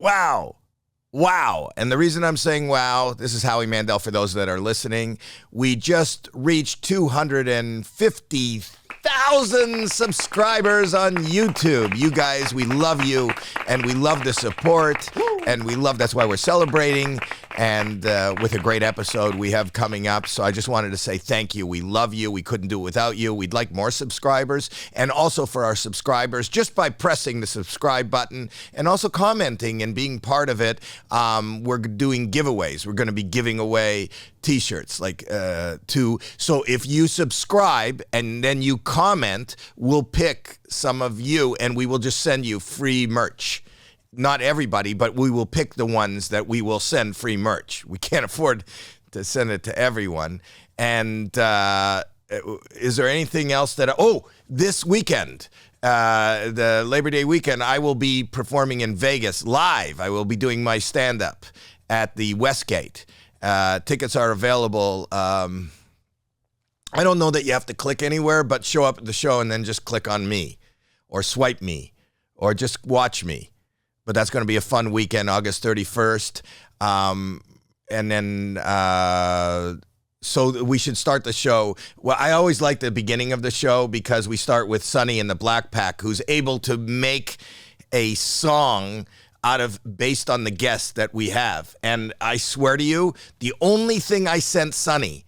Wow. Wow. And the reason I'm saying wow, this is Howie Mandel for those that are listening. We just reached 250,000 subscribers on YouTube. You guys, we love you and we love the support. And we love, that's why we're celebrating. And with a great episode we have coming up. So I just wanted to say thank you. We love you. We couldn't do it without you. We'd like more subscribers. And also for our subscribers, just by pressing the subscribe button and also commenting and being part of it, we're doing giveaways. We're going to be giving away t-shirts so if you subscribe and then you comment, we'll pick some of you and we will just send you free merch. Not everybody, but we will pick the ones that we will send free merch. We can't afford to send it to everyone. And is there anything else that... this weekend, the Labor Day weekend, I will be performing in Vegas live. I will be doing my stand-up at the Westgate. Tickets are available. I don't know that you have to click anywhere, but show up at the show and then just click on me or swipe me or just watch me. But that's going to be a fun weekend, August 31st. And then, so we should start the show. Well, I always like the beginning of the show because we start with Sonny in the Black Pack, who's able to make a song based on the guests that we have. And I swear to you, the only thing I sent Sonny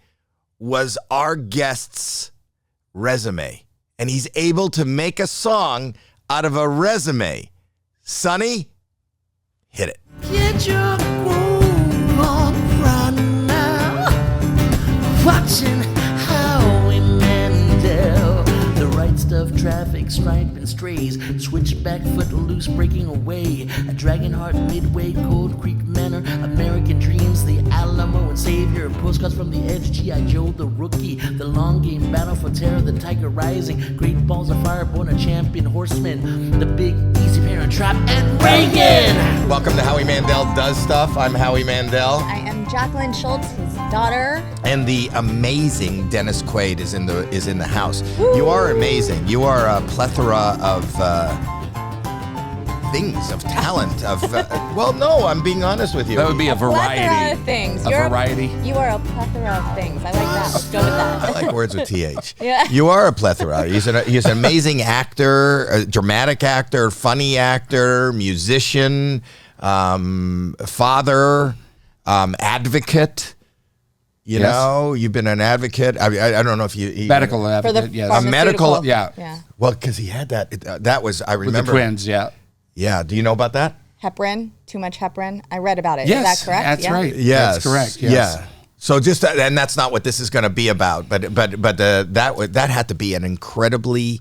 was our guest's resume. And he's able to make a song out of a resume. Sonny, hit it. Get your groove on right now. Watching Howie Mandel. The right stuff, traffic, stripe and strays. Switchback, foot loose, breaking away. A Dragon Heart, Midway, Cold Creek Manor. American Dreams, the Alamo and Savior. Postcards from the Edge, G.I. Joe, the Rookie. The Long Game, Battle for Terror, the Tiger Rising. Great Balls of Fire, Born a Champion, Horseman. The Big Easy Parent Trap, and Reagan! Welcome to Howie Mandel Does Stuff. I'm Howie Mandel. I am Jackelyn Shultz, his daughter. And the amazing Dennis Quaid is in the house. Woo! You are amazing. You are a plethora of things, of talent, of well, no, I'm being honest with you. That would be a variety. Plethora of things. Variety. You are a plethora of things. I like that. Let's go with that. I like words with TH. Yeah. You are a plethora. He's an amazing actor, a dramatic actor, funny actor, musician, father, advocate. You know, you've been an advocate. I don't know if you medical advocate. Yes. A medical. Yeah. Well, because he had that. That was, I remember. With the twins. Yeah. Yeah. Do you know about that? Heparin, too much heparin. I read about it. Yes, is that correct? That's right. Yes. That's correct. Yes. Yeah. So just, and that's not what this is going to be about, but that had to be an incredibly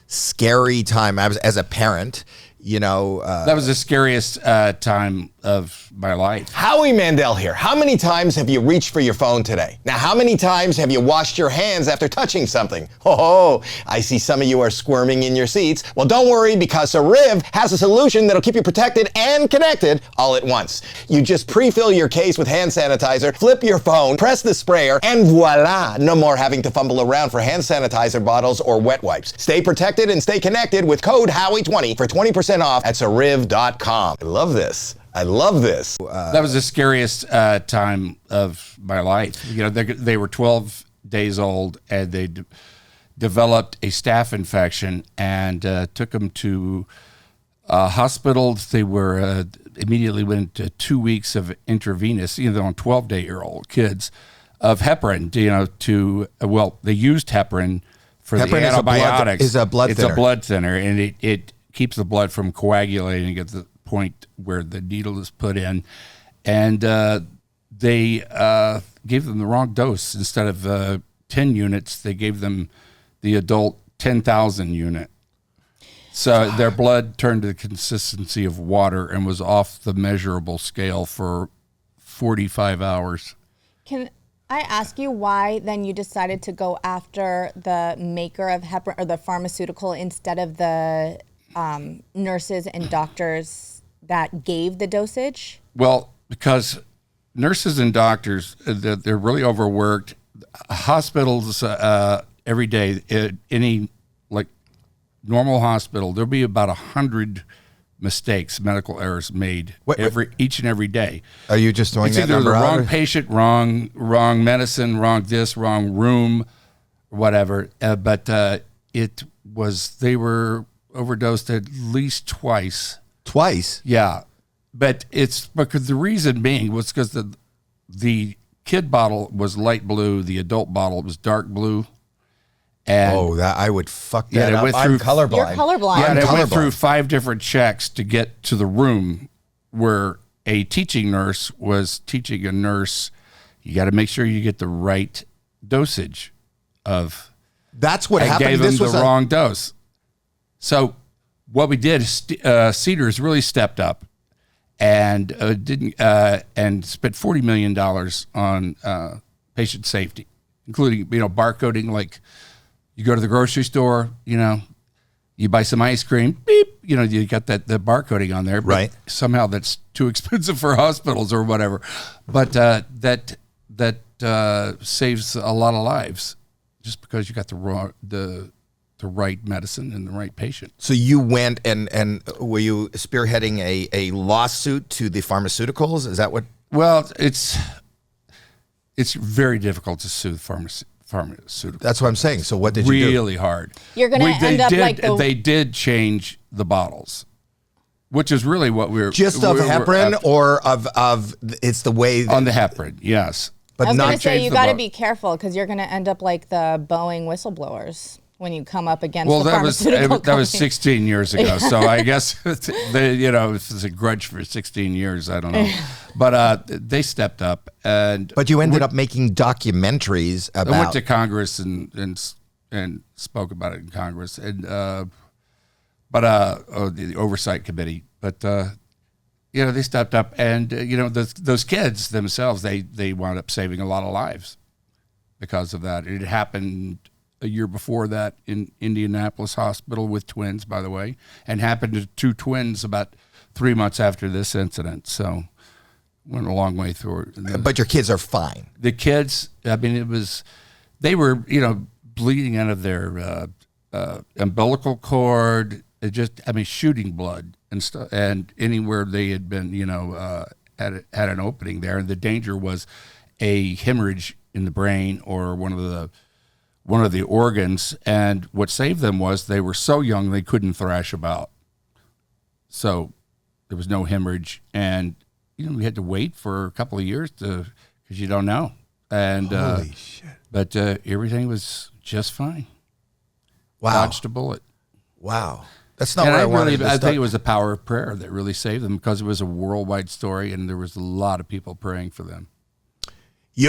scary time. I was, as a parent, you know. That was the scariest time of my life. Howie Mandel here. How many times have you reached for your phone today? Now, how many times have you washed your hands after touching something? Oh, I see some of you are squirming in your seats. Well, don't worry, because Riv has a solution that'll keep you protected and connected all at once. You just pre-fill your case with hand sanitizer, flip your phone, press the sprayer, and voila! No more having to fumble around for hand sanitizer bottles or wet wipes. Stay protected and stay connected with code Howie20 for 20% off at Sariv.com. I love this. I love this. That was the scariest time of my life. You know, they were 12 days old and they developed a staph infection and took them to hospitals. They were immediately went into 2 weeks of intravenous, you know, on 12-day-old kids of heparin. You know, they used heparin for the antibiotics. Is a blood thinner. It's a blood thinner, and it keeps the blood from coagulating at the point where the needle is put in, and they gave them the wrong dose. Instead of 10 units, they gave them the adult 10,000 unit. So their blood turned to the consistency of water and was off the measurable scale for 45 hours. Can I ask you why then you decided to go after the maker of heparin or the pharmaceutical instead of the nurses and doctors that gave the dosage? Well, because nurses and doctors, they're really overworked. Hospitals, every day, any like normal hospital, there'll be about 100 mistakes, medical errors made Wait. each and every day. Are you just throwing It's that either number the out? wrong patient, wrong medicine, wrong this, wrong room, whatever. But they were overdosed at least twice. Twice? Yeah, but it's because the reason being was because the kid bottle was light blue, the adult bottle was dark blue. And that I would fuck Yeah, that it up. went I'm through- colorblind. You're colorblind. yeah, I'm and it went colorblind. through 5 different checks to get to the room where a teaching nurse was teaching a nurse. You got to make sure you get the right dosage of. That's what I happened. gave This him was the wrong dose. So what we did is Cedars really stepped up and and spent $40 million on patient safety, including barcoding. Like you go to the grocery store, you buy some ice cream, beep, you got the barcoding on there, but Right. somehow that's too expensive for hospitals or whatever. But that saves a lot of lives just because you got the right medicine and the right patient. So you went and were you spearheading a lawsuit to the pharmaceuticals? Is that what? Well, it's very difficult to sue pharmaceuticals. That's what I'm saying. So what did you do? Really hard. You're gonna end up like the- They did change the bottles, which is really what we were Just of we were heparin up- or of it's the way on the heparin. Yes, but I was not going to say, change you the got to boat. be careful because you're going to end up like the Boeing whistleblowers when you come up against well, the that was pharmaceutical that was company. 16 years ago. So I guess if it's a grudge for 16 years, I don't know. But they stepped up, and But you ended up making documentaries I went about. to Congress and spoke about it in Congress, and the oversight committee. But they stepped up, and those kids themselves, they wound up saving a lot of lives because of that. It happened a year before that in Indianapolis Hospital with twins, by the way, and happened to 2 twins about 3 months after this incident. So went a long way through it. But your kids are fine. The kids, I mean, they were, bleeding out of their umbilical cord, shooting blood and stuff. And anywhere they had been, had an opening there. And the danger was a hemorrhage in the brain or one of the organs. And what saved them was they were so young they couldn't thrash about. So there was no hemorrhage. And, we had to wait for a couple of years because you don't know. And Holy shit! but everything was just fine. Wow! Dodged a bullet. Wow! That's not And where I wanted to I start. think it was the power of prayer that really saved them because it was a worldwide story and there was a lot of people praying for them.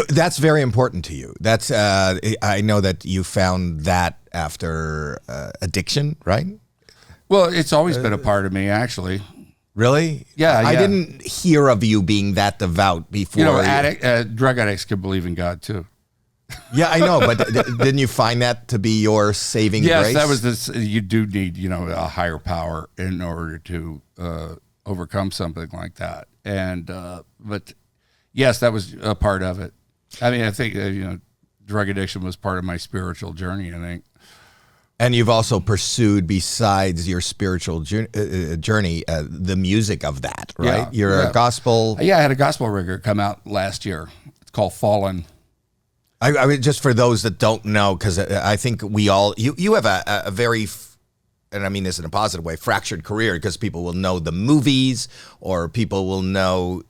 That's very important to you. That's I know that you found that after addiction, right? Well, it's always been a part of me, actually. Really? Yeah, I yeah. didn't hear of you being that devout before. Drug addicts can believe in God too. Yeah, I know, but didn't you find that to be your saving Yes, grace? that was this. You do need, a higher power in order to overcome something like that. And but yes, that was a part of it. I mean, I think drug addiction was part of my spiritual journey. I think. And you've also pursued, besides your spiritual journey, the music of that, right? Yeah, You're yeah. a gospel. Yeah, I had a gospel record come out last year. It's called Fallen. I mean, just for those that don't know, because I think we all, you have a very, and I mean this in a positive way, fractured career, because people will know the movies or people will know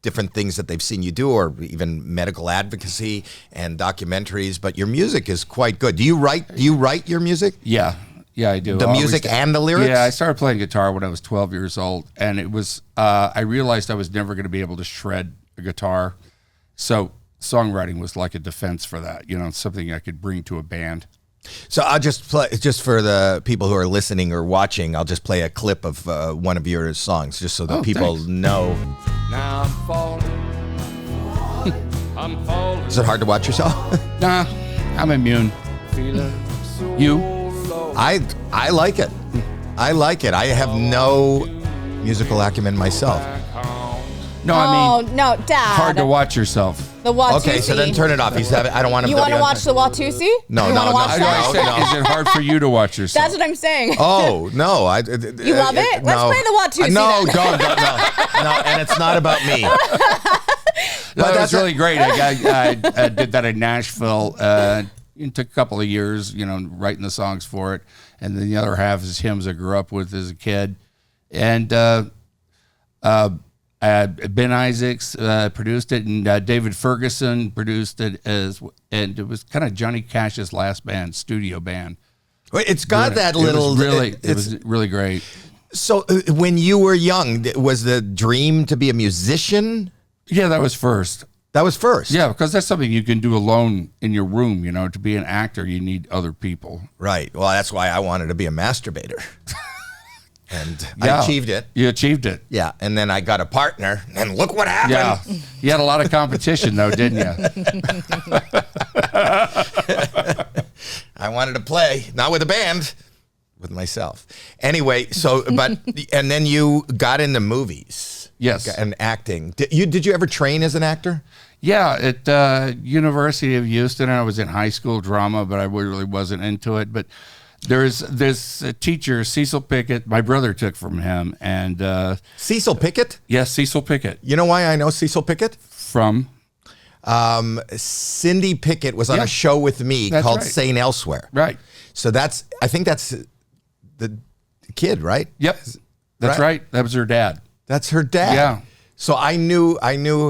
different things that they've seen you do, or even medical advocacy and documentaries. But your music is quite good. Do you write your music? Yeah, I do. The music and the lyrics? Yeah, I started playing guitar when I was 12 years old, and it was I realized I was never going to be able to shred a guitar, so songwriting was like a defense for that. Something I could bring to a band. So I'll just play, just for the people who are listening or watching, I'll just play a clip of one of your songs, just so that people thanks. know. Now I'm falling. I'm falling. Is it hard to watch yourself? Nah, I'm immune. Feeling so You? low. I like it. I like it. I have no musical acumen myself. No, I mean, no, Dad. hard to watch yourself. The Watusi. Okay, so then turn it off. I don't want him You to want be to on- watch the Watusi? No, you no, wanna no, watch no, that? I said, is it hard for you to watch yourself? That's what I'm saying. Oh, no. You love it? Let's play the Watusi No, then. don't. No, and it's not about me. No, But that was that's really great. I did that in Nashville. It took a couple of years, writing the songs for it. And then the other half is hymns I grew up with as a kid. And Ben Isaacs produced it, and David Ferguson produced it, and it was kind of Johnny Cash's last band, studio band. It's got that little... It was really great. So when you were young, was the dream to be a musician? Yeah, that was first. That was first. Yeah, because that's something you can do alone in your room. To be an actor, you need other people. Right. Well, that's why I wanted to be a masturbator. And Yeah. I achieved it. You achieved it. Yeah. And then I got a partner, and look what happened. Yeah. You had a lot of competition, though, didn't you? I wanted to play, not with a band, with myself. Anyway, and then you got into movies. Yes. And acting. Did you ever train as an actor? Yeah, at University of Houston, I was in high school drama, but I really wasn't into it. But there's this teacher, Cecil Pickett, my brother took from him. And Cecil Pickett? yes, Cecil Pickett. You know why I know Cecil Pickett? From? Cindy Pickett was on Yeah. a show with me That's called right. Sane Elsewhere. Right. So I think that's the kid, right? Yep. That's right. That was her dad. That's her dad. Yeah. So I knew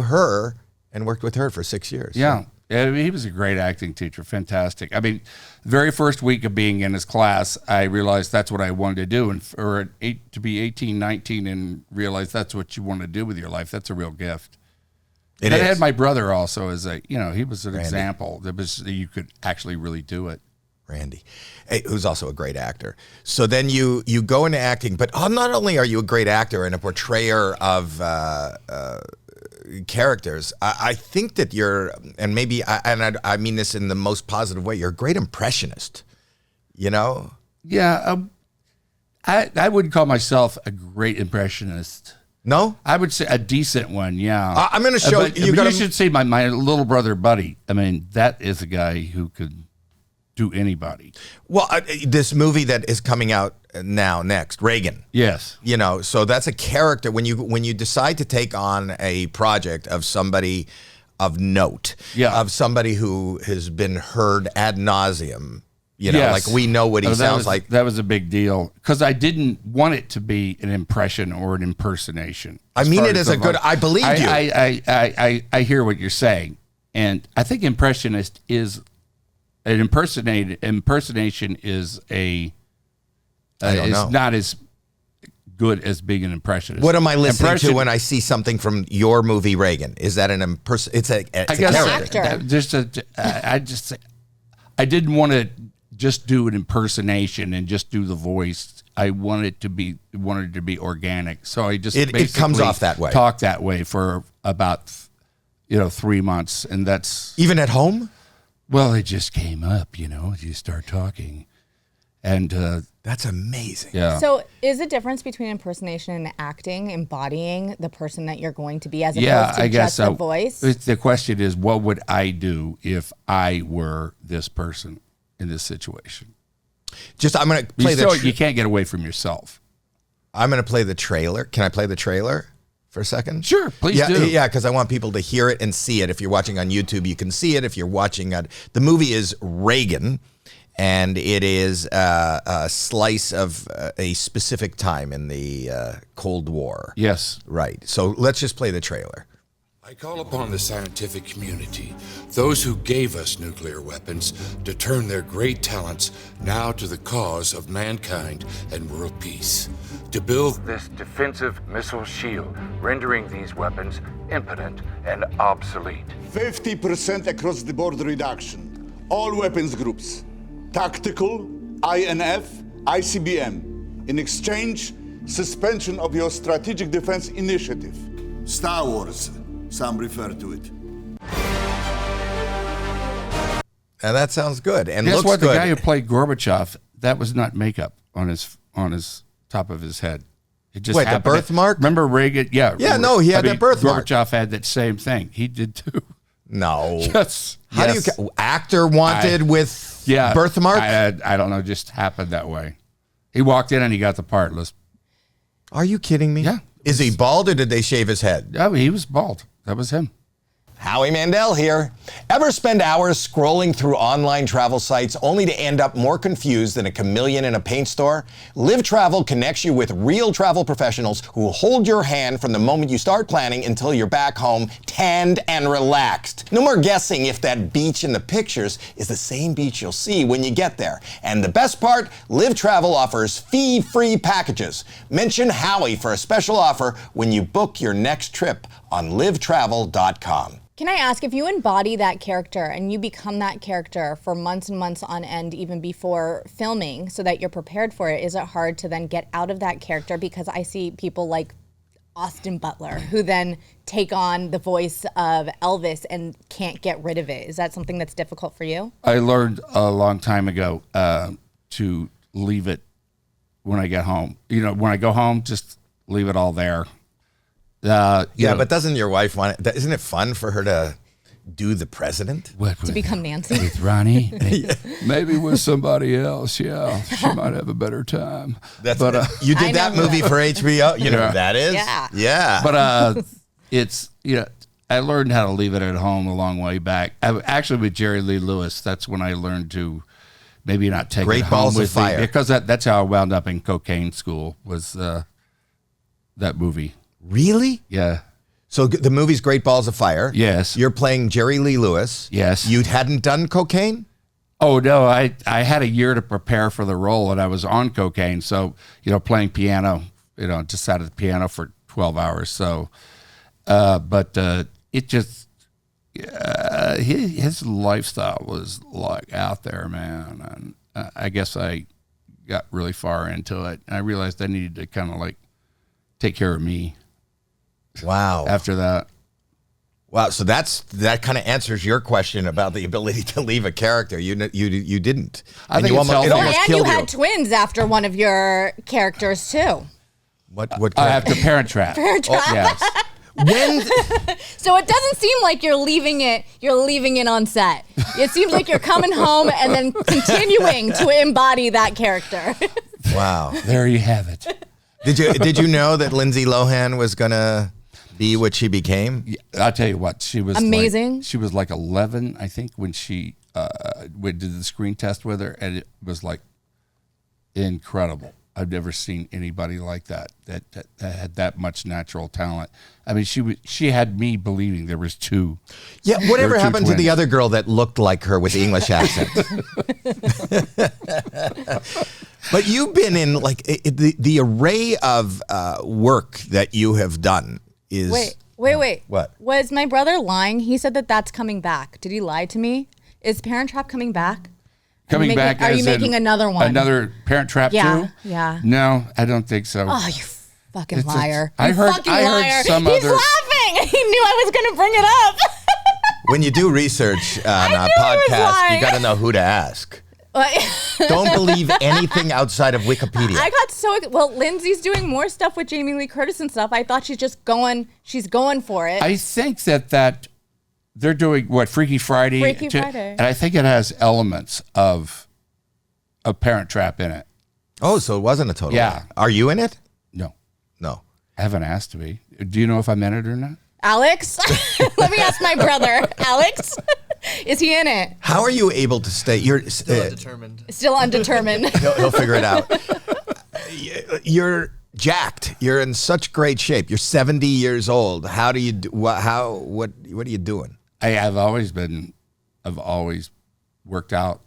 her and worked with her for 6 years. Yeah. Yeah, he was a great acting teacher. Fantastic. I mean, the very first week of being in his class, I realized that's what I wanted to do. And to be 18, 19 and realize that's what you want to do with your life, that's a real gift. It I is. had my brother also as he was an example that you could actually really do it. Randy, who's also a great actor. So then you go into acting, but not only are you a great actor and a portrayer of characters, I think that you're, and maybe, I mean this in the most positive way, you're a great impressionist, Yeah. I wouldn't call myself a great impressionist. No? I would say a decent one, yeah. I'm going to show but you should see my little brother, Buddy. I mean, that is a guy who could do anybody. Well, this movie that is coming out next, Reagan. Yes. So that's a character. When you decide to take on a project of somebody of note, Yeah. of somebody who has been heard ad nauseum, Yes. like we know what he that sounds was, like. That was a big deal because I didn't want it to be an impression or an impersonation. I mean it as a good. I believe you. I hear what you're saying, and I think impressionist is an impersonation is I don't know. not as good as being an impressionist. What am I listening to Impression- when I see something from your movie Reagan? Is that an It's a I guess character. Actor. I didn't want to just do an impersonation and just do the voice. I wanted to be organic. So I just It comes basically off that way. Talk that way for about 3 months, and that's Even at home. well, it just came up. You start talking, and That's amazing. yeah. So is the difference between impersonation and acting embodying the person that you're going to be as opposed Yeah, to I guess just so. the voice? The question is, what would I do if I were this person in this situation? I'm going to play You can't get away from yourself. I'm going to play the trailer. Can I play the trailer for a second? Sure, please do. Yeah, because I want people to hear it and see it. If you're watching on YouTube, you can see it. If you're watching the movie is Reagan, and it is a slice of a specific time in the Cold War. Yes. Right. So let's just play the trailer. I call upon the scientific community, those who gave us nuclear weapons, to turn their great talents now to the cause of mankind and world peace. To build this defensive missile shield, rendering these weapons impotent and obsolete. 50% across the board reduction. All weapons groups. Tactical, INF, ICBM. In exchange, suspension of your strategic defense initiative. Star Wars, some refer to it. And that sounds good. And Guess looks what? good. The guy who played Gorbachev, that was not makeup on his top of his head. It just Wait, the happened. birthmark? Remember Reagan? Yeah. Yeah, no, he had that birthmark. Gorbachev had that same thing. He did too. No. Yes. How do you actor wanted with birthmark? I don't know. Just happened that way. He walked in and he got the part. Are you kidding me? Yeah. Is he bald or did they shave his head? Oh, he was bald. That was him. Howie Mandel here. Ever spend hours scrolling through online travel sites only to end up more confused than a chameleon in a paint store? Liv Travel connects you with real travel professionals who will hold your hand from the moment you start planning until you're back home, tanned and relaxed. No more guessing if that beach in the pictures is the same beach you'll see when you get there. And the best part, Liv Travel offers fee-free packages. Mention Howie for a special offer when you book your next trip on livtravel.com. Can I ask, if you embody that character and you become that character for months and months on end, even before filming, so that you're prepared for it, is it hard to then get out of that character? Because I see people like Austin Butler who then take on the voice of Elvis and can't get rid of it. Is that something that's difficult for you? I learned a long time ago to leave it when I get home. When I go home, just leave it all there. But doesn't your wife want it? Isn't it fun for her to do the president? To become Nancy? With Ronnie? Maybe with somebody else, yeah. She might have a better time. You did that movie for HBO? You know who that is? Yeah. But it's, I learned how to leave it at home a long way back. Actually, with Jerry Lee Lewis, that's when I learned to maybe not take Great it home Balls with of Fire. me. Because that's how I wound up in cocaine school, was that movie. Really? Yeah. So the movie's Great Balls of Fire. Yes. You're playing Jerry Lee Lewis. Yes. You hadn't done cocaine? Oh, no. I had a year to prepare for the role, and I was on cocaine. So, playing piano, just sat at the piano for 12 hours. So, it just, his lifestyle was like out there, man. And I guess I got really far into it. And I realized I needed to kind of like take care of me. Wow. After that. Wow. So that kind of answers your question about the ability to leave a character. You didn't. I think it's healthy. It almost And killed you had twins after one of your characters too. What after Parent Trap. Parent Trap. Oh, yes. So it doesn't seem like you're leaving it on set. It seems like you're coming home and then continuing to embody that character. Wow. There you have it. Did you know that Lindsay Lohan was gonna be what she became? I'll tell you what, she was amazing. She was like 11, I think, when she did the screen test with her, and it was like incredible. I've never seen anybody like that had that much natural talent. I mean, she had me believing there was two. Yeah, whatever happened to the twins. other girl that looked like her with the English accent? But you've been in like the array of work that you have done is. Wait. What? Was my brother lying? He said that's coming back. Did he lie to me? Is Parent Trap coming back? Coming back? Are you making another one? Another Parent Trap too? Yeah. No, I don't think so. Oh, you fucking liar! I heard some He's other. laughing. He knew I was going to bring it up. When you do research on a knew he was podcast, you lying. got to know who to ask. Don't believe anything outside of Wikipedia. I got well. Lindsay's doing more stuff with Jamie Lee Curtis and stuff. I thought she's going for it. I think that they're doing Freaky Friday. Freaky Friday. And I think it has elements of a Parent Trap in it. Oh, so it wasn't a total. Yeah. Are you in it? No. I haven't asked to be. Do you know if I'm in it or not? Alex, let me ask my brother. Alex, is he in it? How are you able to stay? You're Still undetermined. Still undetermined. he'll figure it out. You're jacked. You're in such great shape. You're 70 years old. How do you do? What are you doing? I've always worked out.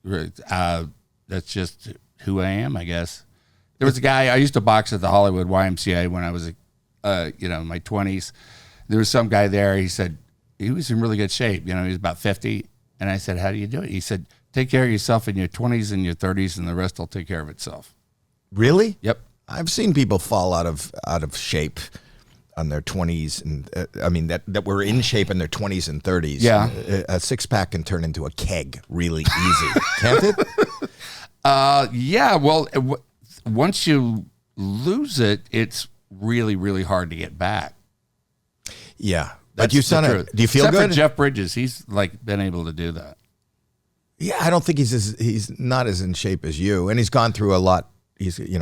That's just who I am, I guess. There was a guy, I used to box at the Hollywood YMCA when I was, in my 20s. There was some guy there, he said, he was in really good shape. He was about 50. And I said, how do you do it? He said, take care of yourself in your 20s and your 30s, and the rest will take care of itself. Really? Yep. I've seen people fall out of shape on their 20s, and that were in shape in their 20s and 30s. Yeah. A six-pack can turn into a keg really easy, can't it? Yeah, well, once you lose it, it's really, really hard to get back. Yeah. But That's you the sound truth. do you feel Except good? for Jeff Bridges, he's like been able to do that. Yeah, I don't think he's not as in shape as you, and he's gone through a lot. He's he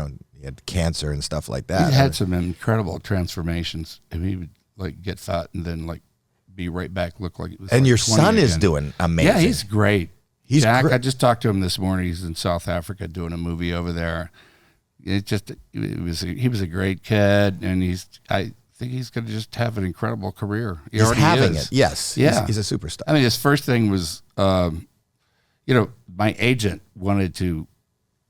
had cancer and stuff like that. He had some incredible transformations. I mean, he would like get fat and then like be right back, look like it was. And like your 20 son is again. doing amazing. Yeah, he's great. He's Jack, great. I just talked to him this morning. He's in South Africa doing a movie over there. He was a great kid, and I think he's going to just have an incredible career. He He's already having is. it. Yes. Yeah. He's a superstar. I mean, his first thing was, my agent wanted to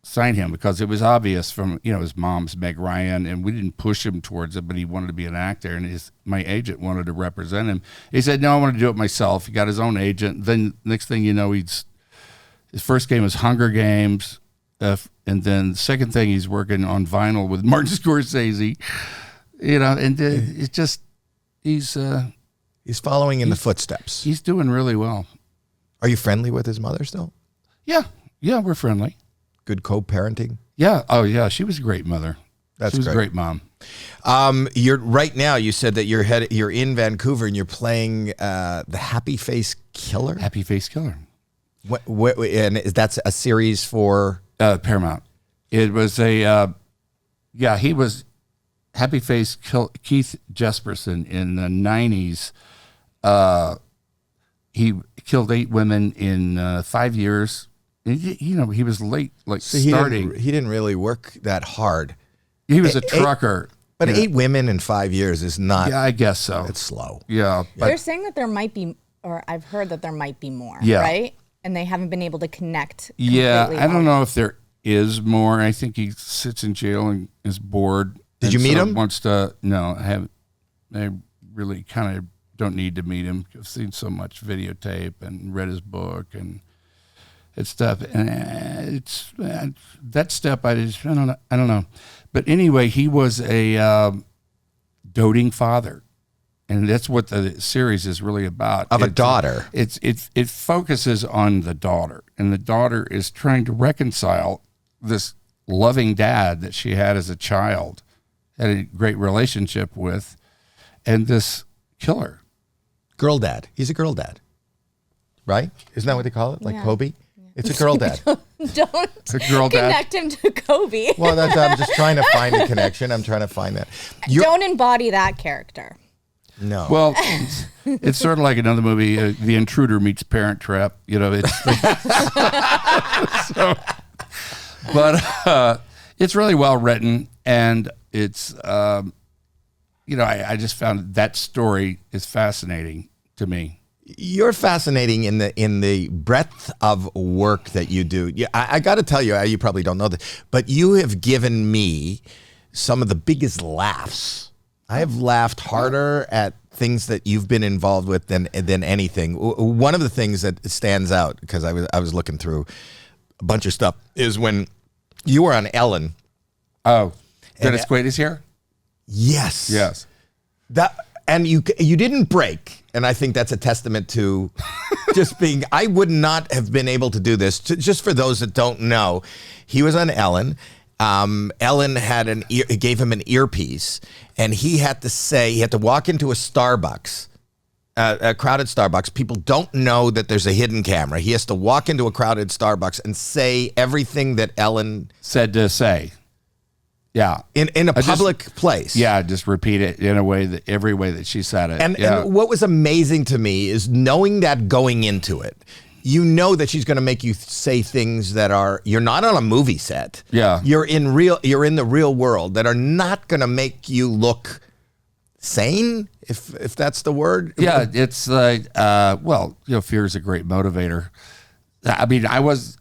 sign him because it was obvious from, his mom's Meg Ryan, and we didn't push him towards it, but he wanted to be an actor, and my agent wanted to represent him. He said, no, I want to do it myself. He got his own agent. Then next thing you know, his first game was Hunger Games, and then the second thing, he's working on vinyl with Martin Scorsese, and it's just, he's following in the footsteps. He's doing really well. Are you friendly with his mother still? Yeah, we're friendly. Good co-parenting? Yeah. Oh, yeah. She was a great mother. That's she was great. a great mom. You're right now. You said that you're in Vancouver and you're playing the Happy Face Killer. Happy Face Killer. And that's a series for Paramount. It was he was Happy Face Keith Jesperson in the 90s. He killed 8 women in 5 years. He was late, starting. He didn't really work that hard. He was a trucker. But 8 women in 5 years is not. Yeah, I guess so. It's slow. Yeah. They're saying that there might be, or I've heard that there might be more, Yeah. right? And they haven't been able to connect. Yeah, completely I don't well. know if there is more. I think he sits in jail and is bored. Did you meet him? No, I haven't. I really kind of don't need to meet him. I've seen so much videotape and read his book and stuff. And it's that step. I don't know. But anyway, he was a doting father. And that's what the series is really about. Of a daughter. It focuses on the daughter, and the daughter is trying to reconcile this loving dad that she had as a child, had a great relationship with, and this killer. Girl dad. He's a girl dad. Right? Isn't that what they call it? Like Yeah. Kobe? It's a girl dad. Don't A girl dad. connect him to Kobe. Well, I'm just trying to find a connection. I'm trying to find that. Don't embody that character. No. Well, it's sort of like another movie, The Intruder meets Parent Trap. It's but it's really well written, and it's I just found that story is fascinating to me. You're fascinating in the breadth of work that you do. Yeah, I got to tell you, you probably don't know this, but you have given me some of the biggest laughs. I have laughed harder at things that you've been involved with than anything. One of the things that stands out, because I was looking through a bunch of stuff, is when you were on Ellen. Oh, Dennis Quaid is here? Yes. Yes. And you didn't break, and I think that's a testament to just being. I would not have been able to do this. Just for those that don't know, he was on Ellen. Ellen had gave him an earpiece, and he had to walk into a Starbucks, a crowded Starbucks. People don't know that there's a hidden camera. He has to walk into a crowded Starbucks and say everything that Ellen said to say. Yeah. In a public place. Yeah, just repeat it in every way that she said it. And what was amazing to me is knowing that going into it, you know that she's going to make you say things that you're not on a movie set. Yeah. You're in the real world, that are not going to make you look sane, if that's the word. Yeah, it's like fear is a great motivator. I mean, I was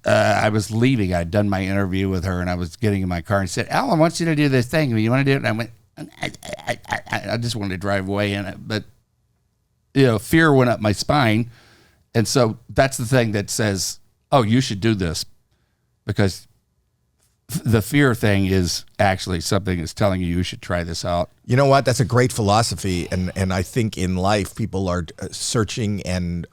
leaving. I'd done my interview with her, and I was getting in my car and said, "Al, I want you to do this thing. You want to do it?" And I went, I just wanted to drive away in it, but fear went up my spine, and so that's the thing that says, "Oh, you should do this," because the fear thing is actually something that's telling you should try this out. You know what? That's a great philosophy, and I think in life people are searching and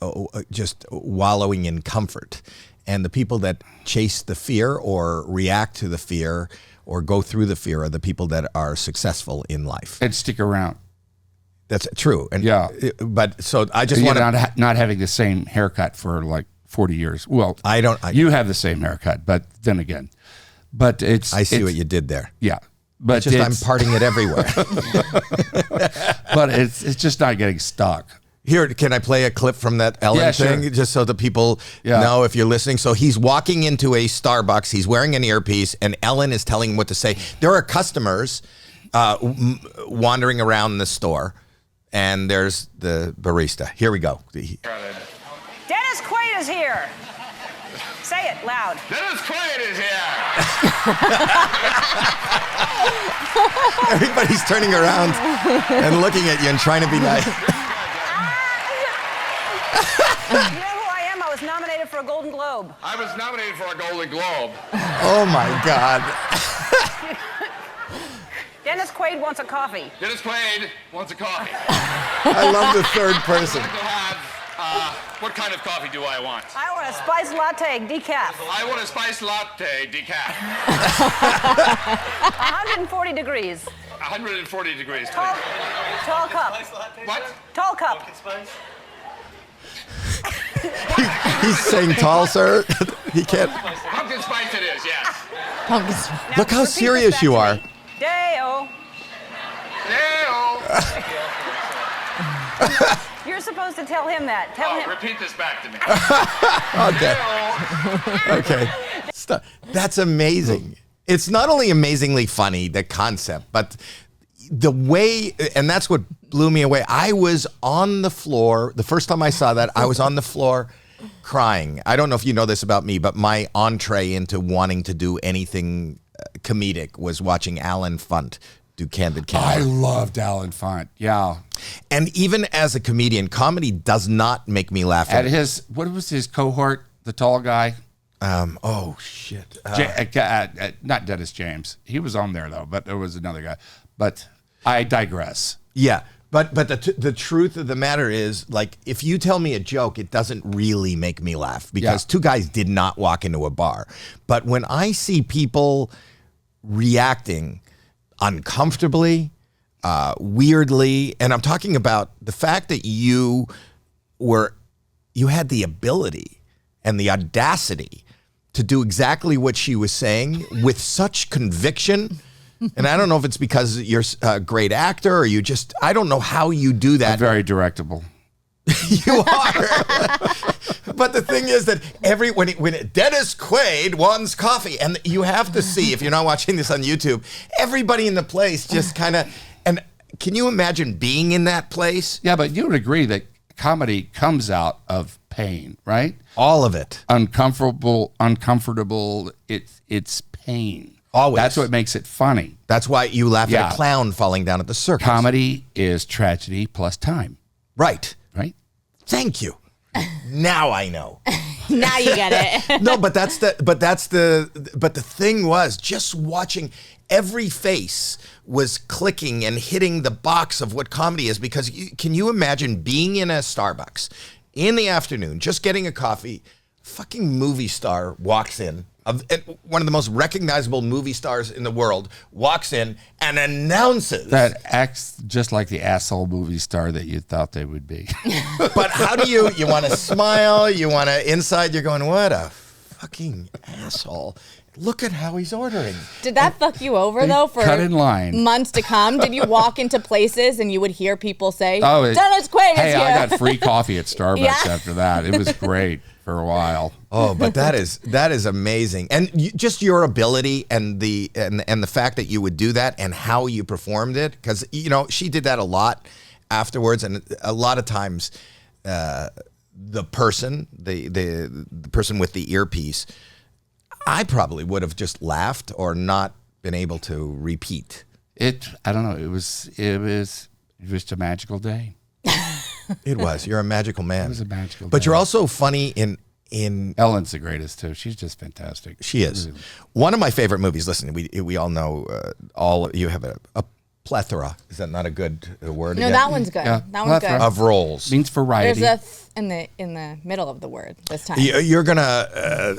just wallowing in comfort, and the people that chase the fear or react to the fear or go through the fear are the people that are successful in life. And stick around. That's true. And Yeah. But so I just You're want to not having the same haircut for like 40 years. Well, you have the same haircut, but then again, but I see what you did there. Yeah. But I'm parting it everywhere. But it's just not getting stuck. Here, can I play a clip from that Ellen thing? Sure. Just so the people know if you're listening. So he's walking into a Starbucks. He's wearing an earpiece, and Ellen is telling him what to say. There are customers wandering around the store, and there's the barista. Here we go. Dennis Quaid is here. Say it loud. Dennis Quaid is here. Everybody's turning around and looking at you and trying to be nice. You know who I am? I was nominated for a Golden Globe. I was nominated for a Golden Globe. Oh my God. Dennis Quaid wants a coffee. Dennis Quaid wants a coffee. I love the third person. What kind of coffee do I want? I want a spiced latte, decaf. I want a spiced latte, decaf. 140 degrees. 140 degrees, please. Tall cup. What? Tall cup. He's saying tall, sir. He can't. Pumpkin spice it is, yes. Pumpkin spice. Now, Look how repeat this serious back you to are. me. Day-o. Day-o. You're supposed to tell him that. Tell him. Repeat this back to me. Okay. That's amazing. It's not only amazingly funny, the concept, but the way, and that's what blew me away. I was on the floor. The first time I saw that, I was on the floor crying. I don't know if you know this about me, but my entree into wanting to do anything comedic was watching Alan Funt do Candid Camera. I loved Alan Funt. Yeah. And even as a comedian, comedy does not make me laugh. What was his cohort, the tall guy? Oh, shit. Not Dennis James. He was on there, though, but there was another guy. But I digress. Yeah. But the truth of the matter is, like, if you tell me a joke, it doesn't really make me laugh because two guys did not walk into a bar. But when I see people reacting uncomfortably, weirdly, and I'm talking about the fact that you had the ability and the audacity to do exactly what she was saying with such conviction. And I don't know if it's because you're a great actor or I don't know how you do that. I'm very directable. You are. But the thing is that when Dennis Quaid wants coffee, and you have to see, if you're not watching this on YouTube, everybody in the place just kind of, and can you imagine being in that place? Yeah, but you would agree that comedy comes out of pain, right? All of it. Uncomfortable, it's pain. Always. That's what makes it funny. That's why you laugh at a clown falling down at the circus. Comedy is tragedy plus time. Right. Right? Thank you. Now I know. Now you get it. No, but the thing was just watching every face was clicking and hitting the box of what comedy is, because can you imagine being in a Starbucks in the afternoon, just getting a coffee, fucking movie star walks in, one of the most recognizable movie stars in the world walks in and announces that acts just like the asshole movie star that you thought they would be. But how do you want to smile? You want to, inside you're going, what a fucking asshole. Look at how he's ordering. Did that fuck you over, though, for cut in line. months to come? Did you walk into places and you would hear people say, Dennis Quaid is hey, here? I got free coffee at Starbucks after that. It was great for a while. Oh, but that is amazing. And just your ability and the fact that you would do that and how you performed it, because, she did that a lot afterwards, and a lot of times the person with the earpiece, I probably would have just laughed or not been able to repeat. I don't know. It was just a magical day. It was. You're a magical man. It was a magical day. But you're also funny in Ellen's the greatest too. She's just fantastic. She is. One of my favorite movies. Listen, we all know you have a plethora. Is that not a good word? No, again? that one's good. Yeah, That one's good. Of roles. Means variety. There's in the middle of the word this time. You're gonna,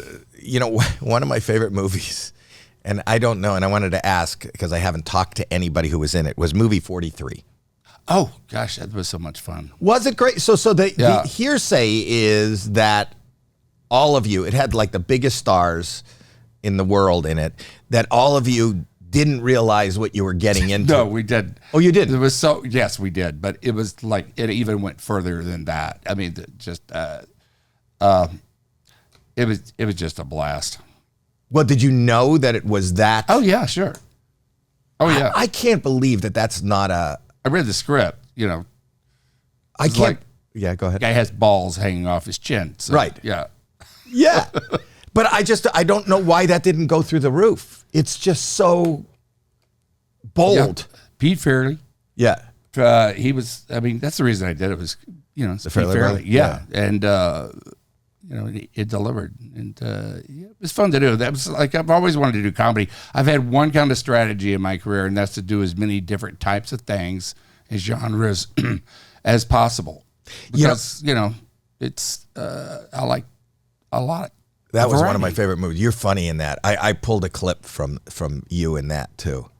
one of my favorite movies, And I don't know, and I wanted to ask, because I haven't talked to anybody who was in it, was movie 43. Oh, gosh, that was so much fun. Was it great? So the hearsay is that all of you, it had like the biggest stars in the world in it, that all of you didn't realize what you were getting into. No, we did. Oh, you did? It was so, yes, we did. But it was like, it even went further than that. I mean, just, it was just a blast. Well, did you know that it was that? Oh, yeah, sure. Oh, yeah. I can't believe that that's not a... I read the script, you know. I can't... Like, yeah, go ahead. Guy has balls hanging off his chin. So, right. Yeah. Yeah. But I don't know why that didn't go through the roof. It's just so bold. Yeah. Pete Fairley. Yeah. He was, I mean, that's the reason I did it was, you know, the Fairley. Yeah. And, you know, it delivered. And yeah, it was fun to do. That was like, I've always wanted to do comedy. I've had one kind of strategy in my career, and that's to do as many different types of things and genres as possible. Because, you know, it's, I like a lot. That was one of my favorite movies. You're funny in that. I pulled a clip from you in that too.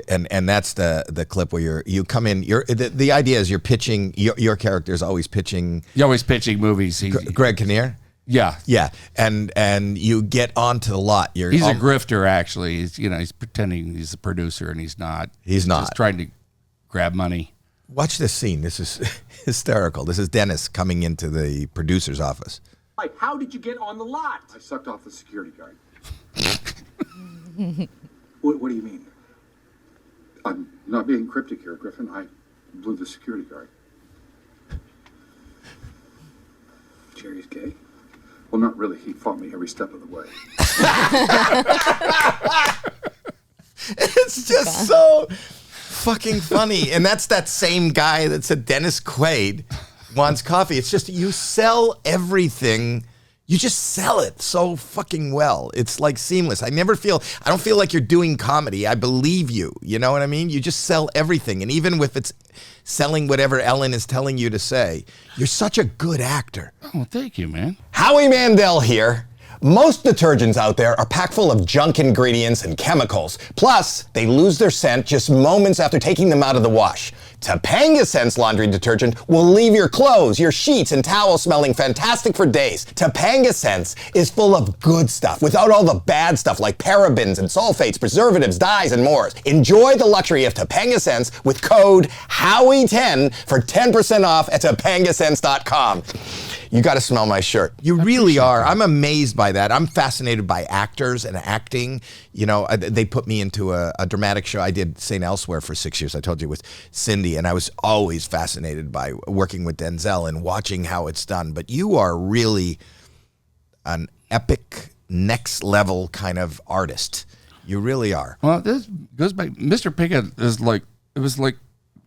And that's the clip where you come in. The idea is you're pitching. Your character is always pitching. You're always pitching movies. Greg Kinnear. Yeah, yeah, and you get onto the lot. He's a grifter, actually. He's pretending he's a producer, and he's not. He's not. Just trying to grab money. Watch this scene. This is hysterical. This is Dennis coming into the producer's office. How did you get on the lot? I sucked off the security guard. What do you mean? I'm not being cryptic here, Griffin. I blew the security guard. Jerry's gay? Well, not really. He fought me every step of the way. It's just so fucking funny. And that's that same guy that said Dennis Quaid wants coffee. It's just you sell everything. You just sell it so fucking well. It's like seamless. I don't feel like you're doing comedy. I believe you. You know what I mean? You just sell everything. And even if it's selling whatever Ellen is telling you to say, you're such a good actor. Oh, thank you, man. Howie Mandel here. Most detergents out there are packed full of junk ingredients and chemicals. Plus, they lose their scent just moments after taking them out of the wash. Topanga Scents laundry detergent will leave your clothes, your sheets, and towels smelling fantastic for days. Topanga Scents is full of good stuff without all the bad stuff like parabens and sulfates, preservatives, dyes, and more. Enjoy the luxury of Topanga Scents with code HOWIE10 for 10% off at topangascents.com. You got to smell my shirt. You really are. I'm amazed by that. I'm fascinated by actors and acting. You know, they put me into a dramatic show. I did St. Elsewhere for 6 years. I told you, with Cindy, and I was always fascinated by working with Denzel and watching how it's done. But you are really an epic, next level kind of artist. You really are. Well, this goes back. Mr. Pickett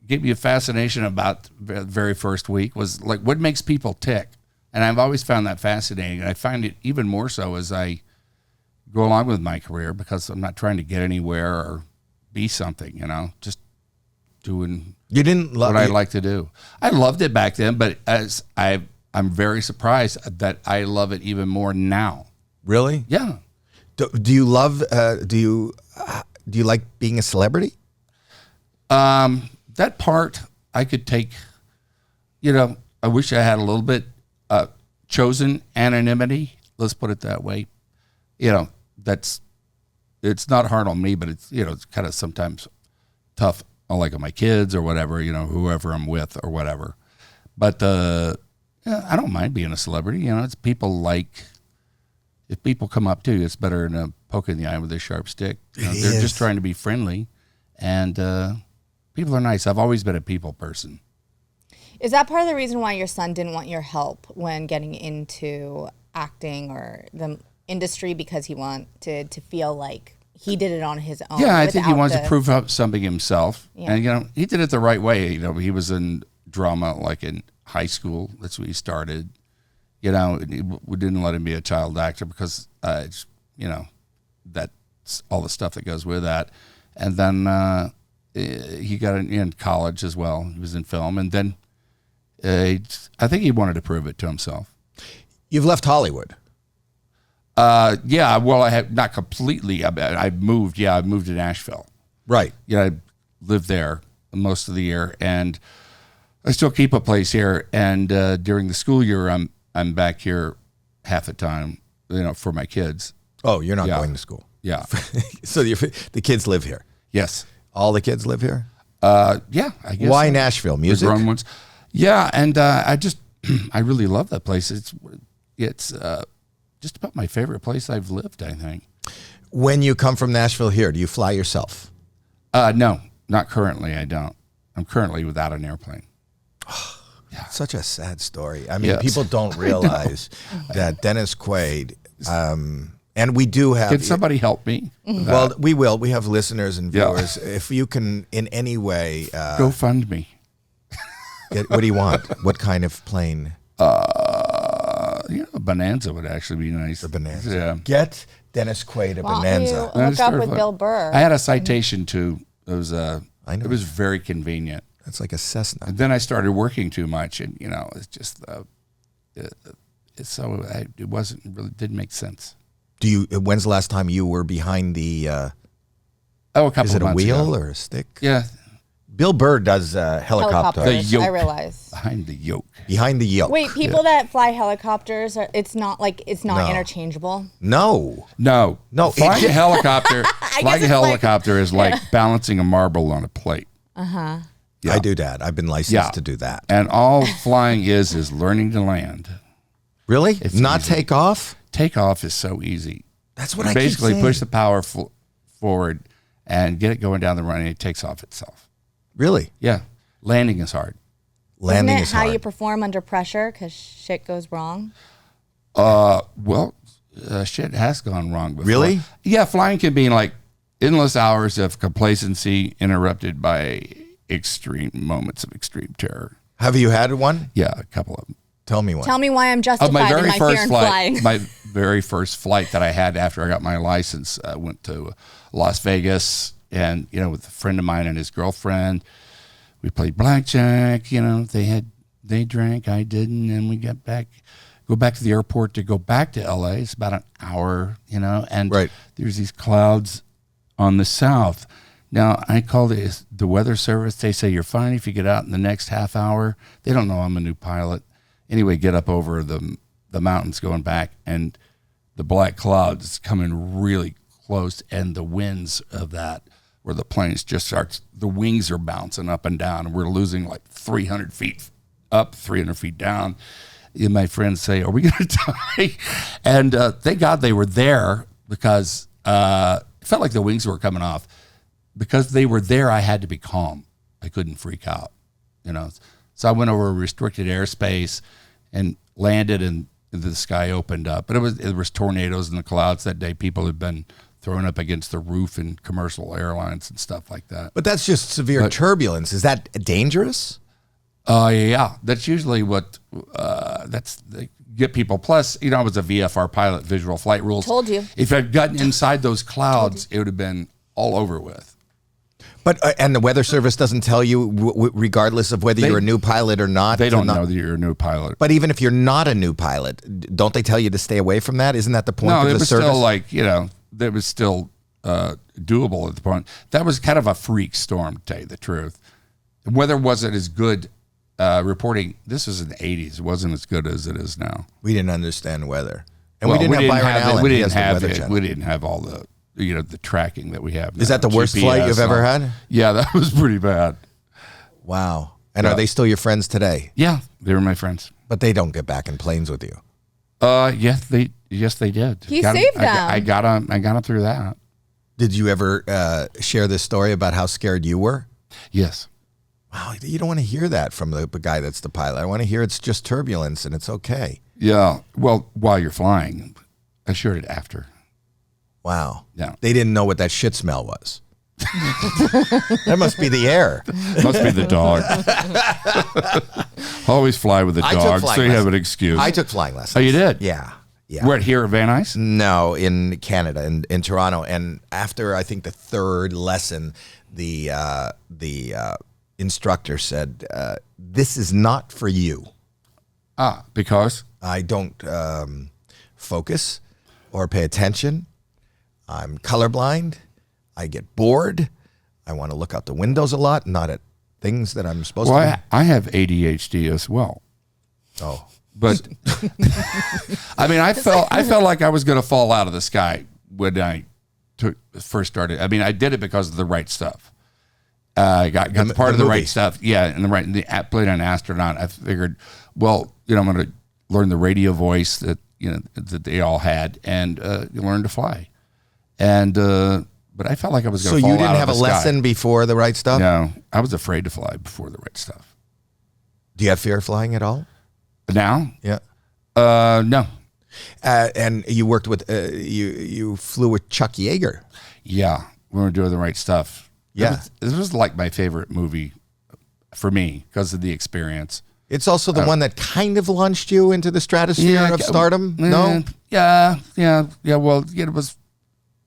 gave me a fascination about the very first week was like what makes people tick. And I've always found that fascinating. And I find it even more so as I go along with my career because I'm not trying to get anywhere or be something, you know, just doing what I like to do. I loved it back then, but as I'm very surprised that I love it even more now. Really? Yeah. Do you love, do you like being a celebrity? That part I could take, you know, I wish I had a little bit chosen anonymity. Let's put it that way. You know, it's not hard on me, but it's, you know, it's kind of sometimes tough on like on my kids or whatever, you know, whoever I'm with or whatever. But yeah, I don't mind being a celebrity. You know, it's people if people come up to you, it's better than a poke in the eye with a sharp stick. You know, they're just trying to be friendly, and people are nice. I've always been a people person. Is that part of the reason why your son didn't want your help when getting into acting or the industry, because he wanted to feel like he did it on his own? Yeah, I think he wanted to prove up something himself. Yeah. And, you know, he did it the right way. You know, he was in drama like in high school. That's what he started. You know, we didn't let him be a child actor because, you know, that's all the stuff that goes with that. And then he got in college as well. He was in film. And then I think he wanted to prove it to himself. You've left Hollywood. Yeah, well, I have not completely. I moved. Yeah, I moved to Nashville. Right. Yeah, I lived there most of the year, and I still keep a place here. And during the school year, I'm back here half the time, for my kids. Oh, you're not going to school. Yeah. So the kids live here. Yes. All the kids live here. Yeah, I guess. Why so. Nashville? Music. The grown ones. Yeah, and I really love that place. It's just about my favorite place I've lived, I think. When you come from Nashville here, do you fly yourself? No, not currently. I don't. I'm currently without an airplane. Yeah. Such a sad story. I mean, people don't realize that Dennis Quaid, and we do have. Can somebody help me? Well, we will. We have listeners and viewers. If you can, in any way, go fund me. What do you want? What kind of plane? A Bonanza would actually be nice. A Bonanza. Yeah. Get Dennis Quaid a Bonanza. Look up with Bill Burr. I had a Citation too. It was it was very convenient. That's like a Cessna. And then I started working too much, and it's just it wasn't really didn't make sense. When's the last time you were behind the? A couple. Is it of a months wheel ago. or a stick? Yeah. Bill Burr does helicopter. The yoke. I realize. Behind the yoke. Behind the yoke. Wait, people that fly helicopters, it's not interchangeable. No. Flying a helicopter is like balancing a marble on a plate. Uh-huh. Yeah. I do that. I've been licensed to do that. And all flying is learning to land. Really? It's not easy. take off? Take off is so easy. That's what you I basically keep saying. push the power forward and get it going down the runway. It takes off itself. Really? Yeah. Landing is hard. Landing Isn't it is how hard. you perform under pressure because shit goes wrong? Shit has gone wrong before. Really? Yeah, flying can be like endless hours of complacency interrupted by extreme moments of extreme terror. Have you had one? Yeah, a couple of them. Tell me one. Tell me why I'm justified My in very my fear first in flight, flying. my very first flight that I had after I got my license, I went to Las Vegas, and with a friend of mine and his girlfriend, we played blackjack. They drank, I didn't, and we go back to the airport to go back to LA. It's about an hour, and there's these clouds on the south. Now, I called the weather service. They say, you're fine if you get out in the next half hour. They don't know I'm a new pilot. Anyway, get up over the mountains going back, and the black clouds coming really close, and the winds of that, where the planes just the wings are bouncing up and down, and we're losing like 300 feet up, 300 feet down. And my friends say, are we going to die? And thank God they were there, because it felt like the wings were coming off. Because they were there, I had to be calm. I couldn't freak out, So I went over restricted airspace and landed, and the sky opened up. But it was tornadoes in the clouds that day. People had been thrown up against the roof in commercial airlines and stuff like that. But that's just severe turbulence. Is that dangerous? Yeah, that's usually what they get people. Plus, I was a VFR pilot, visual flight rules. Told you. If I'd gotten inside those clouds, it would have been all over with. But and the weather service doesn't tell you, regardless of whether you're a new pilot or not. They don't know that you're a new pilot. But even if you're not a new pilot, don't they tell you to stay away from that? Isn't that the point of the service? No, it was still doable at the point. That was kind of a freak storm, to tell you the truth. Weather wasn't as good reporting. This was in the 80s. It wasn't as good as it is now. We didn't understand weather. And we didn't have Byron Allen. We didn't have all the the tracking that we have now. Is that the worst GPS flight you've ever had? Yeah, that was pretty bad. Wow. And are they still your friends today? Yeah, they were my friends. But they don't get back in planes with you. Yes, they did. He saved them. I got them through that. Did you ever share this story about how scared you were? Yes. Wow, you don't want to hear that from the guy that's the pilot. I want to hear it's just turbulence and it's okay. Yeah. Well, while you're flying, I shared it after. Wow. Yeah. They didn't know what that shit smell was. That must be the air. Must be the dog. Always fly with the dog, so you have an excuse. I took flying lessons. Oh, you did? Yeah. Where, here at Van Nuys? No, in Canada, in Toronto. And after, I think, the third lesson, the instructor said, this is not for you. Because? I don't focus or pay attention. I'm colorblind. I get bored. I want to look out the windows a lot, not at things that I'm supposed to. Well, I have ADHD as well. Oh, but I mean, I felt like I was going to fall out of the sky when I first started. I mean, I did it because of The Right Stuff. I got part of The Right Stuff. Yeah, and played an astronaut. I figured, well, I'm going to learn the radio voice that that they all had, and learn to fly. And but I felt like I was going to fall out of the sky. So you didn't have a lesson before The Right Stuff? No, I was afraid to fly before The Right Stuff. Do you have fear of flying at all? Now? Yeah. No. And you worked with you flew with Chuck Yeager. Yeah, we were doing The Right Stuff. Yeah, this was like my favorite movie for me because of the experience. It's also the one that kind of launched you into the stratosphere of stardom. No. Yeah. Well, it was.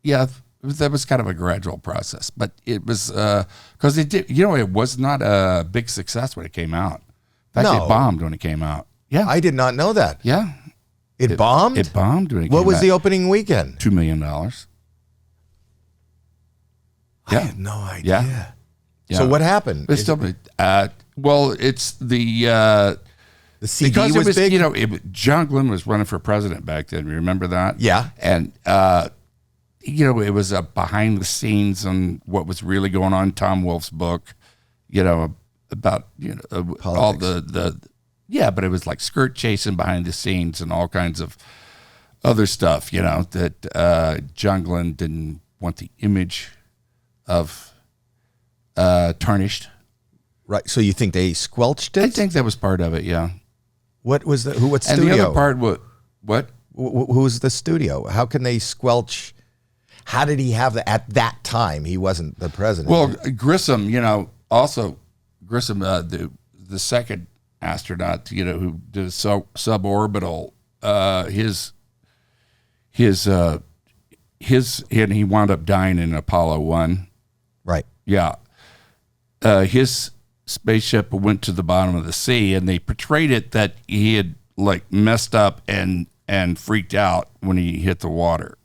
Yeah, that was kind of a gradual process, but it was because it did. It was not a big success when it came out. In fact, it bombed when it came out. Yeah, I did not know that. Yeah, it bombed. It bombed when it came out. What was the opening weekend? $2 million. I had no idea. Yeah. So what happened? It's still, well, it's the CD because was big. John Glenn was running for president back then. Remember that? Yeah. And it was a behind the scenes on what was really going on. Tom Wolfe's book, about all the but it was like skirt chasing behind the scenes and all kinds of other stuff. That John Glenn didn't want the image of tarnished. Right. So you think they squelched it? I think that was part of it. Yeah. What was the what studio? And the other part, what? Who's the studio? How can they squelch? How did he have that at that time? He wasn't the president. Well, Grissom, also Grissom, the second astronaut, who did suborbital, and he wound up dying in Apollo 1. Right. Yeah. His spaceship went to the bottom of the sea, and they portrayed it that he had messed up and freaked out when he hit the water,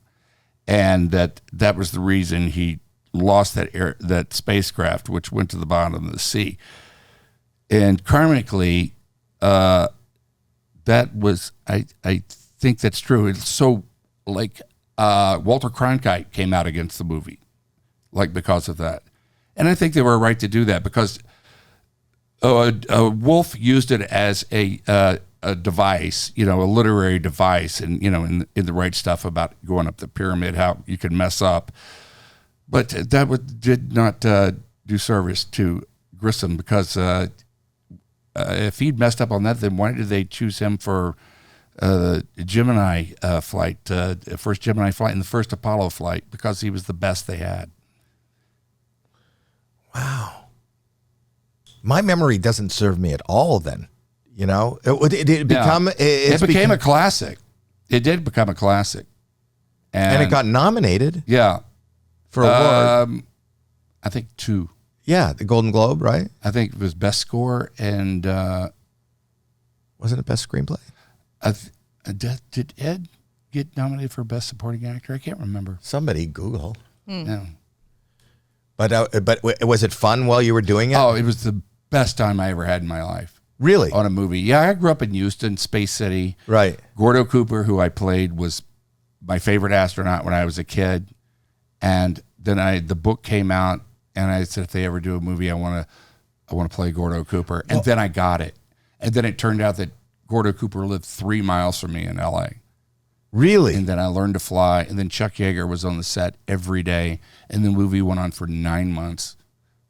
and that was the reason he lost that spacecraft, which went to the bottom of the sea. And karmically, that was I think that's true. It's so Walter Cronkite came out against the movie, because of that, and I think they were right to do that because Wolf used it as a device, a literary device, and in The Right Stuff about going up the pyramid, how you can mess up, but that did not do service to Grissom because if he'd messed up on that, then why did they choose him for Gemini flight, first Gemini flight and the first Apollo flight? Because he was the best they had. Wow. My memory doesn't serve me at all then. It became a classic. It did become a classic. And it got nominated. Yeah. For award. I think 2. Yeah, the Golden Globe, right? I think it was Best Score and... wasn't it Best Screenplay? Did Ed get nominated for Best Supporting Actor? I can't remember. Somebody Google. No. But was it fun while you were doing it? Oh, it was the best time I ever had in my life. Really? On a movie. Yeah, I grew up in Houston, Space City. Right. Gordo Cooper, who I played, was my favorite astronaut when I was a kid. And then the book came out, and I said, if they ever do a movie, I want to play Gordo Cooper. And then I got it. And then it turned out that Gordo Cooper lived 3 miles from me in L.A. Really? And then I learned to fly. And then Chuck Yeager was on the set every day. And the movie went on for 9 months.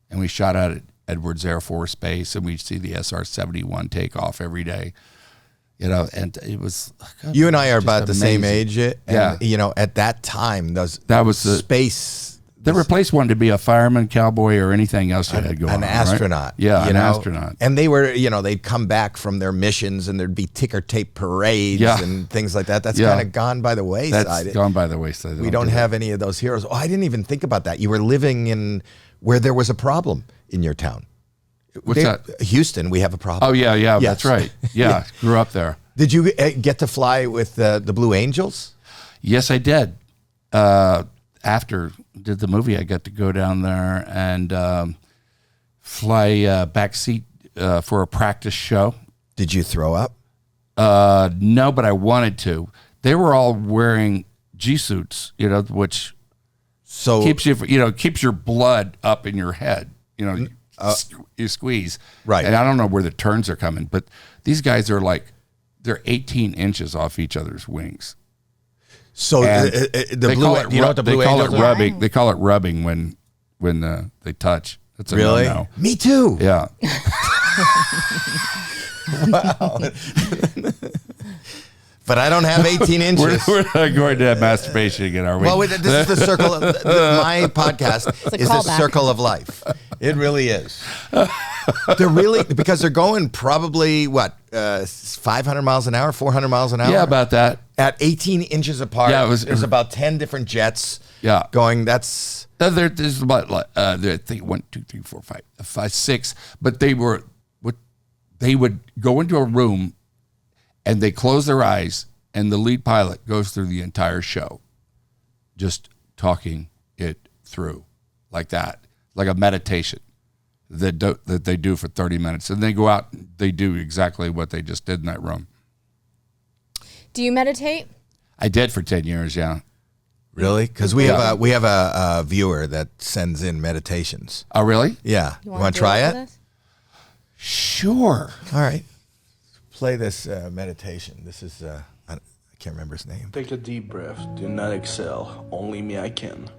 And we shot out at Edwards Air Force Base, and we'd see the SR-71 take off every day. And it was... God, you and I are about the same age. And, yeah. At that time, that was the space... They replaced one to be a fireman, cowboy, or anything else you had going on. An astronaut. Right? Yeah, an astronaut. And they were, they'd come back from their missions and there'd be ticker tape parades and things like that. That's kind of gone by the wayside. That's gone by the wayside. We don't have any of those heroes. Oh, I didn't even think about that. You were living in where there was a problem in your town. What's that? Houston, we have a problem. Oh, yeah, yes. That's right. Yeah, grew up there. Did you get to fly with the Blue Angels? Yes, I did. After did the movie, I got to go down there and fly back seat for a practice show. Did you throw up? No, but I wanted to. They were all wearing G-suits, which keeps keeps your blood up in your head. You squeeze. Right. And I don't know where the turns are coming, but these guys are they're 18 inches off each other's wings. So they call it rubbing. They call it rubbing when they touch. That's a really? no-no. Me too. Yeah. Wow. But I don't have 18 inches. We're not going to have masturbation again, are we? Well, this is the circle. My podcast is the circle of life. It really is. They're really, because they're going probably, 500 miles an hour, 400 miles an hour? Yeah, about that. At 18 inches apart. Yeah, there's about 10 different jets going. That's... There's about, I think 1, 2, 3, 4, 5, 6. But they would go into a room and they close their eyes, and the lead pilot goes through the entire show, just talking it through like that, like a meditation that they do for 30 minutes. And they go out, and they do exactly what they just did in that room. Do you meditate? I did for 10 years, yeah. Really? Because we have a viewer that sends in meditations. Oh, really? Yeah. You want to try it? Sure. All right. Play this meditation. This is, I can't remember his name. Take a deep breath. Do not exhale. Only me I can.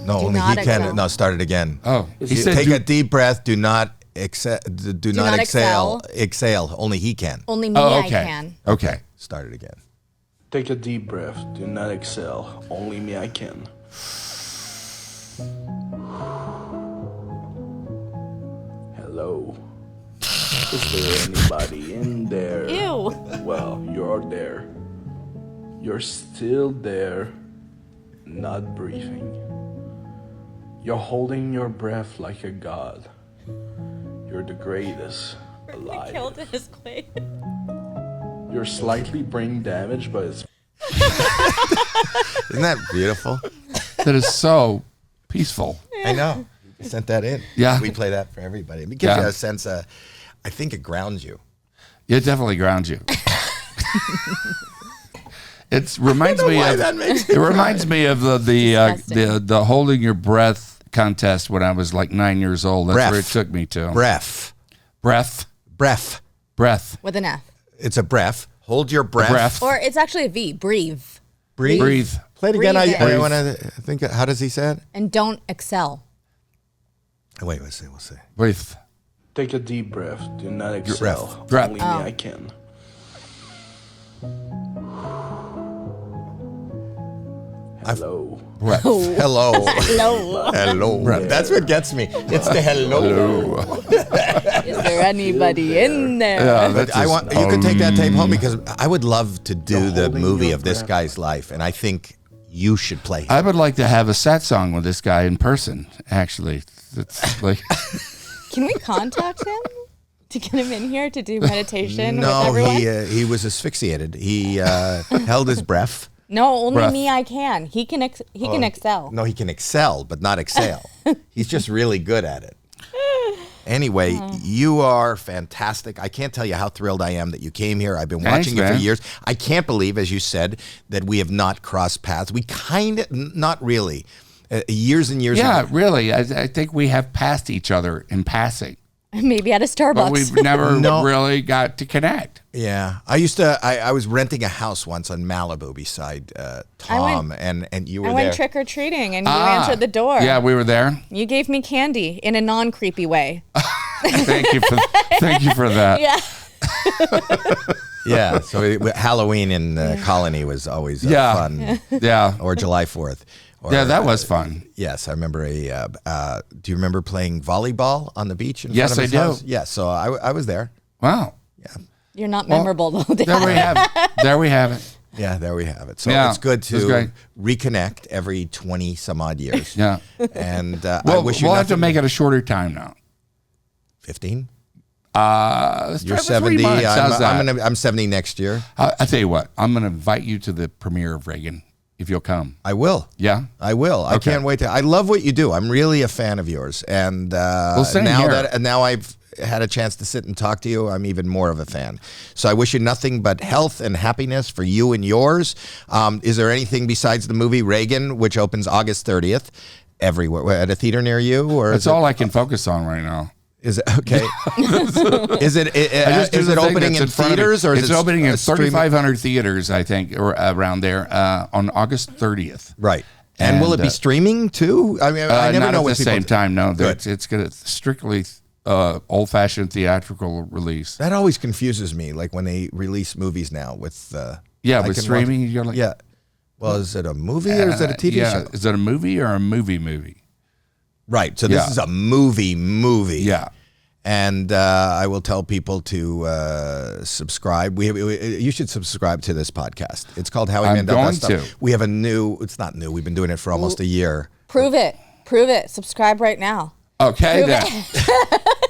No, only he can. No, start it again. Oh, he said take a deep breath. Do not exhale. Exhale. Only he can. Only me I can. Okay. Start it again. Take a deep breath. Do not exhale. Only me I can. Hello. Is there anybody in there? Ew. Well, you're there. You're still there, not breathing. You're holding your breath like a god. You're the greatest alive. Killed his Quaid. You're slightly brain damaged, but it's... Isn't that beautiful? That is so peaceful. I know. You sent that in. Yeah. We play that for everybody. It gives you a sense of, I think it grounds you. It definitely grounds you. It reminds me of the holding your breath contest when I was like 9 years old. That's where it took me to. Breath. With an F. It's a breath. Hold your breath. Or it's actually a V. Breathe. Breathe. Play it again. I want to think. How does he say it? And don't excel. Wait, we'll see. Breathe. Take a deep breath. Do not exhale. Breath. Only me I can. Hello. Breath. Hello. Hello. Hello. Breath. That's what gets me. It's the hello. Is there anybody in there? Yeah, but you could take that tape home, because I would love to do the movie of this guy's life, and I think you should play him. I would like to have a sad song with this guy in person, actually. It's like... Can we contact him to get him in here to do meditation with No, everyone? he was asphyxiated. He held his breath. No, only me I can. He can excel. No, he can excel, but not exhale. He's just really good at it. Anyway, you are fantastic. I can't tell you how thrilled I am that you came here. I've been watching you for years. I can't believe, as you said, that we have not crossed paths. We kind of, not really. Years and years ago. Yeah, really. I think we have passed each other in passing. Maybe at a Starbucks. But we've never really got to connect. Yeah. I was renting a house once on Malibu beside Tom, and you were there. I went trick-or-treating, and you answered the door. Yeah, we were there. You gave me candy in a non-creepy way. Thank you for that. Yeah. Yeah. So Halloween in the Colony was always fun. Yeah. Or July 4th. Yeah, that was fun. Yes, I remember do you remember playing volleyball on the beach in yes, front of his house? do. Yeah, so I was there. Wow. Yeah. You're not memorable, though, Dad. There we have it. There we have it. Yeah, there we have it. So Yeah, it's good it was great. to reconnect every 20 some odd years. Yeah. And I wish you we'll have to nothing- make it a shorter time now. 15? You're 70. I'm 70 next year. I tell you what, I'm going to invite you to the premiere of Reagan if you'll come. I will. Yeah, I will. I can't wait to. I love what you do. I'm really a fan of yours, and now I've had a chance to sit and talk to you, I'm even more of a fan. So I wish you nothing but health and happiness for you and yours. Is there anything besides the movie Reagan, which opens August 30th, everywhere at a theater near you? Or that's all I can focus on right now. Is it okay? Is it opening in theaters or is it opening in 3,500 theaters? I think, or around there on August 30th. Right. And will it be streaming too? I mean, I never know at the same time. No, it's going to strictly old-fashioned theatrical release. That always confuses me. Like when they release movies now with with streaming. You're like, Well, is it a movie or is it a TV show? Is it a movie or a movie? Right. So this is a movie. Yeah. And I will tell people to subscribe. You should subscribe to this podcast. It's called Howie Mandel Does Stuff. We have a new. It's not new. We've been doing it for almost a year. Prove it. Subscribe right now. Okay, then.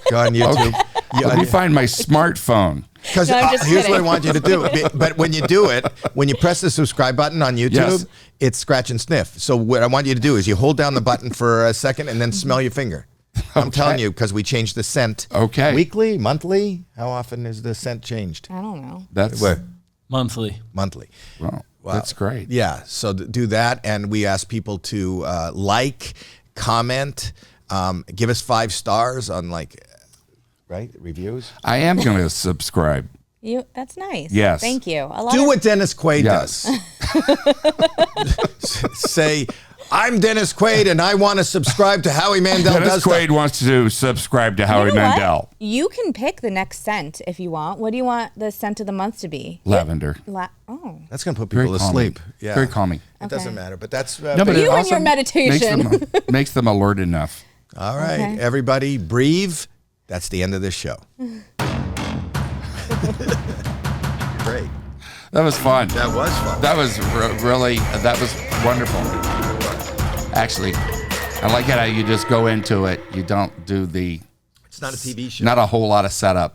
Go on YouTube. Let me find my smartphone. Because here's what I want you to do. But when you do it, when you press the subscribe button on YouTube, it's scratch and sniff. So what I want you to do is you hold down the button for a second and then smell your finger. I'm telling you, because we changed the scent. Okay. Weekly, monthly? How often is the scent changed? I don't know. That's monthly. Wow. That's great. Yeah. So do that. And we ask people to like, comment, give us 5 stars on reviews. I am going to subscribe. That's nice. Yes. Thank you. Do what Dennis Quaid does. Say, I'm Dennis Quaid, and I want to subscribe to Howie Mandel Does Stuff. Dennis Quaid wants to subscribe to Howie Mandel. You can pick the next scent if you want. What do you want the scent of the month to be? Lavender. That's going to put people to sleep. Yeah. Very calming. It doesn't matter, but that's... you and your meditation. Makes them alert enough. All right, everybody, breathe. That's the end of this show. Great. That was fun. That was fun. That was really, that was wonderful. Actually, I like it how you just go into it. You don't do the... It's not a TV show. Not a whole lot of setup.